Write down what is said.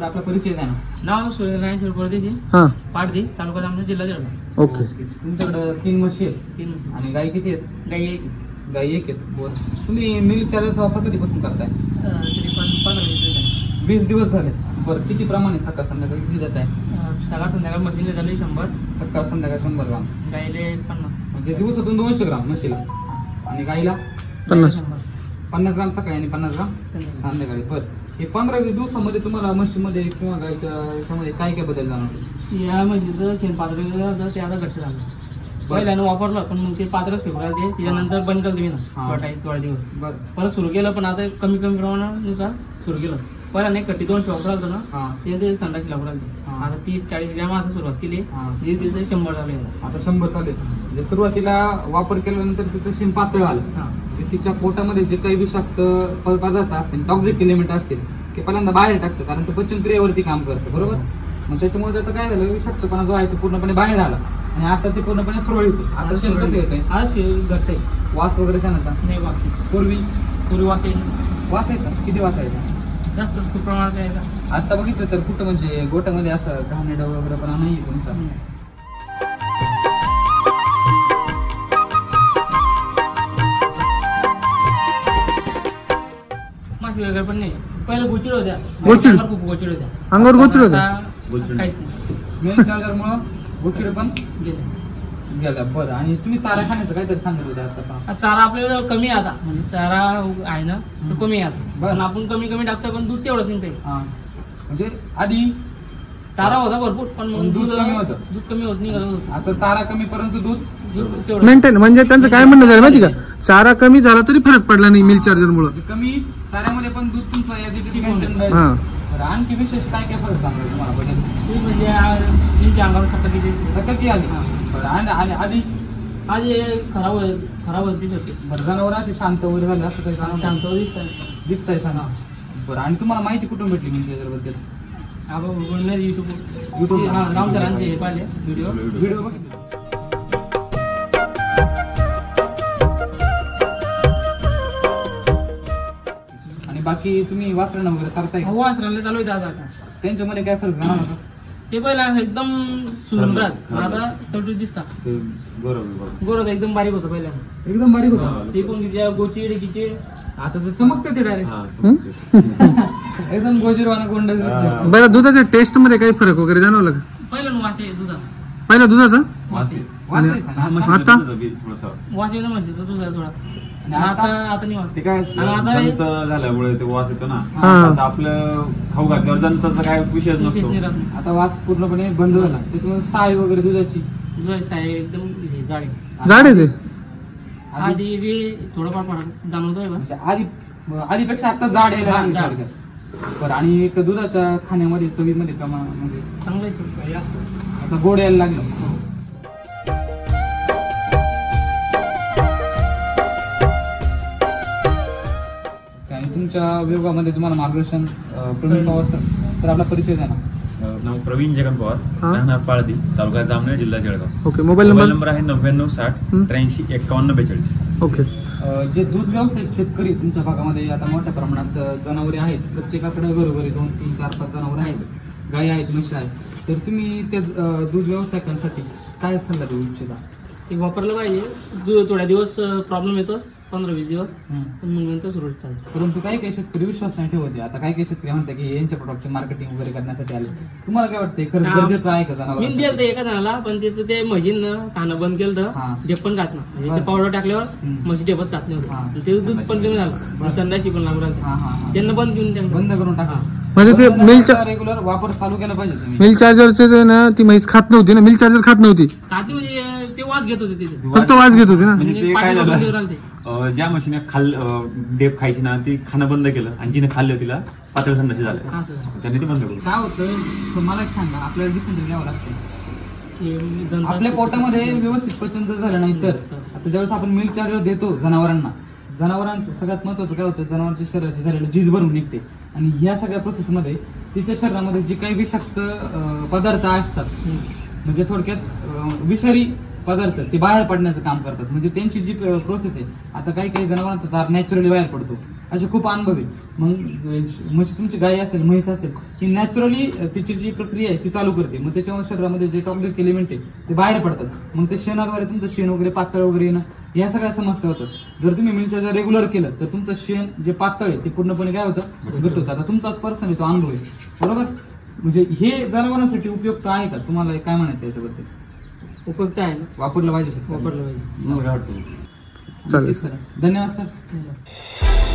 आपला परिचय द्या ना. नाव सूर्यनारायण शिरपरदेशी, हा पाडदी, तालुका जामनेर, जिल्हा जळगाव. ओके. तुमच्याकडे 3 म्हशी आहेत 3 आणि गाई किती आहेत? गाई आहे. गाई 1 आहेत. बरं, तुम्ही मिल्क चार्जरचा वापर कधीपासून करताय? तरी पण 15-20 20 दिवस झाले. बरं, किती प्रमाणे सकाळ संध्याकाळ किती देत आहे? सकाळ संध्याकाळ मशीनला झाले 100, सकाळ संध्याकाळ 100 ग्राम, गाईले 50. म्हणजे दिवसातून 200 ग्राम म्हशीला. आणि गाईला 50 ग्राम सकाळी आणि 50 ग्राम संध्याकाळी. बरं, हे 15-20 दिवसामध्ये तुम्हाला म्हशीमध्ये किंवा गाईच्या याच्यामध्ये काय काय बदल जाणवतो? या म्हशीचं शेण पात्र ते आता घट्ट झालं. पहिल्यानं वापरलं पण मग ते पात्रच फेकून ते त्याच्यानंतर बंद केलं तुम्ही ना थोडा दिवस. बरं, परत सुरू केलं पण आता कमी प्रमाणानुसार सुरू केलं. पहिला नाही कट्टी 200 वापरायचं ना, ते संडासला वापरायचं. आता 30-40 ग्रॅम असं सुरुवात केली, तिथे 100 झाले. आता 100 चालेल. म्हणजे सुरुवातीला वापर केल्यानंतर तिचं शेण पातळ आलं. तिच्या पोटामध्ये जे काही विषाक्त पदार्थ असतील, टॉक्सिक एलिमेंट असतील, ते पहिल्यांदा बाहेर टाकतं, कारण ते पचनक्रियेवरती काम करतं. बरोबर. मग त्याच्यामुळे त्याचं काय झालं, विषाक्तपणा जो आहे तो पूर्णपणे बाहेर आला आणि आता ते पूर्णपणे सुरळीत होते. आता शेण कसं येतंय? आज घट्ट आहे. वास वगैरे शेणाचा नाही बाकी. पूर्वी वास यायचा. वास यायचा? किती वास यायचा? जास्त खूप प्रमाणात यायचा. आता बघितलं तर कुठं म्हणजे गोट्यामध्ये असं घाणेरडा वगैरे पण नाही तुमचा. माशी वगैरे पण नाही. पहिलं गोचिड होत्या, गोचिड? खूप गोचिड होत्या. अंगावर गोचिड होत्या? काहीच नाही. मेन चार्जरमुळं गोचिड पण गेले. गेला. बरं, आणि तुम्ही चारा खाण्याचं काहीतरी सांगत होते आता? चारा आपल्याला कमी आहे आता, म्हणजे चारा आहे ना तो कमी आहे आता. बरं, आपण कमी टाकतो पण दूध तेवढंच निघतंय. म्हणजे आधी चारा होता भरपूर पण मग दूध कमी होतं. दूध कमी होत नाही. आता चारा कमी परंतु दूध तेवढं मेंटेन. म्हणजे त्यांचं काय म्हणणं झालं माहिती का, चारा कमी झाला तरी फरक पडला नाही मिल्क चार्जर मुळे. कमी चाऱ्यामध्ये पण दूध तुमचं यादी मेंटेन हा. आणखी विशेष काय काय फरक सांगतो तुम्हाला बदल? दूध म्हणजे अंगावर किती आली? आणि आधी खराब दिसत. बरं, जनावर असे शांत वगैरे झाले असं काही शांत दिसतंय सांगा. बरं, आणि तुम्हाला माहिती कुठून भेटली म्हणजे याच्याबद्दल? आपण युट्यूब रामकरांचे पाहिले व्हिडिओ बघितले. आणि बाकी तुम्ही वासरणं वगैरे करताय? वासराला चालू आहे आता. त्यांच्यामध्ये काय फरक जाणवला? ते पहिला एकदम सुंदरात, आता तटू दिसतात. गोरं एकदम बारीक होतं पहिल्या, एकदम बारीक होतं. ते पण तिच्या गोचिड गिचिड आता तर चमकते ते डायरेक्ट. एकदम गोजीरवाना गोंड दिसतो. बरं, दुधाच्या टेस्ट मध्ये काही फरक वगैरे जाणवलं का? पहिलं वास आहे दुधाचा. पहिला दुधाचा वास आणि आता वास येतो म्हशीचा दुधाचा थोडा. आता नाही वास. ते काय जंत झाल्यामुळे ते वास येतो ना. हा. आता आपलं खाऊ घातल्यावर जंताचा काय विषयच नसतो. आता वास पूर्णपणे बंद झाला. त्याच्यामुळे साय वगैरे दुधाची एकदम जाड आहे ते. आधी बी थोडंफार फरक जाणवतोय. म्हणजे आधीपेक्षा आता जाड यायला लागली थोडक्यात. बरं, आणि एक दुधाच्या खाण्यामध्ये चवीमध्ये प्रमाणामध्ये चांगलं आता गोड यायला लागलं. आणि तुमच्या विभागामध्ये तुम्हाला मार्गदर्शन प्रवीण पवार सर आपला परिचय द्या ना. नाव प्रवीण जगन पवार, राहणार पाळदी, तालुका जामनेर, जिल्हा जळगाव. ओके. मोबाईल नंबर आहे 9960 83 51 42. ओके. जे दूध व्यवसायिक शेतकरी तुमच्या भागामध्ये आता मोठ्या प्रमाणात जनावरे आहेत, प्रत्येकाकडे घरोघरी 2, 3, 4, 5 जनावरे आहेत, गायी आहेत, म्हशी आहेत, तर तुम्ही त्या दूध व्यवसायिकांसाठी काय सल्ला देऊ इच्छिता? ते वापरलं पाहिजे. थोड्या दिवस प्रॉब्लेम येतो, 15-20 दिवस, पण मग नंतर सुरळीत चालतं. परंतु काही शेतकरी विश्वास नाही ठेवते. आता काही शेतकरी म्हणतात की यांच्या प्रोडक्टची मार्केटिंग वगैरे करण्यासाठी आले. तुम्हाला काय वाटतं, खरंच गरजेचं आहे का जनावर? मी दिलं एका जणाला, पण त्याचं ते म्हशीनं खाणं बंद केलं तर डेप पण खात नाही. म्हणजे पावडर टाकल्यावर म्हशी डेपच खात नाही. ते दूध पण कमी झालं, संध्याशी पण लागू राहिलं. त्यांना बंद करून टाका. म्हणजे ते मिल्क रेग्युलर वापर चालू केला पाहिजे तुम्ही. मिल्क चार्जरचे ना, ती म्हैस खात नव्हती ना, मिल्क चार्जर खात नव्हती. खाती म्हणजे ते वास घेत होते तिथे, फक्त वास घेत होते ना. म्हणजे ते काय झालं, ज्या म्हशीने डेप खायची ना, ती खाणं बंद केलं आणि जिने खाल्लं तिला पातळ संडाशी झालं, त्यांनी ते बंद केलं. काय होतं मला एक सांगा, आपल्याला डिसिजन घ्यावं लागतं. आपल्या पोटामध्ये व्यवस्थित पचन जर झालं नाही तर आता ज्यावेळेस आपण मिल्क चार्जर देतो जनावरांचं सगळ्यात महत्वाचं काय होतं, जनावरांच्या शरीराची झालेलं झीज भरून निघते. आणि ह्या सगळ्या प्रोसेसमध्ये तिच्या शरीरामध्ये जे काही विषाक्त पदार्थ असतात, म्हणजे थोडक्यात विषारी पदार्थ ते बाहेर पडण्याचं काम करतात. म्हणजे त्यांची जी प्रोसेस आहे, आता काही काही जनावरांचा चार नॅचरली बाहेर पडतो, असे खूप अनुभव आहे. मग म्हणजे तुमची गाय असेल, म्हैस असेल, ही नॅचरली तिची जी प्रक्रिया आहे ती चालू करते. मग त्याच्यामुळे शरीरामध्ये जे टॉक्झिक एलिमेंट आहे ते बाहेर पडतात. मग ते शेणाद्वारे तुमचं शेण वगैरे पातळ वगैरे येणं, या सगळ्या समस्या होतात. जर तुम्ही मिल चार्जर रेग्युलर केलं तर तुमचं शेण जे पातळ आहे ते पूर्णपणे काय होतं, घट्ट होतं. आता तुमचाच पर्सनली तो अनुभव आहे, बरोबर. म्हणजे हे जनावरांसाठी उपयुक्त आहे का, तुम्हाला काय म्हणायचं याच्याबद्दल? उपयुक्त आहे ना, वापरलं पाहिजे, वापरलं पाहिजे. मला काय वाटतं? चालेल. धन्यवाद सर.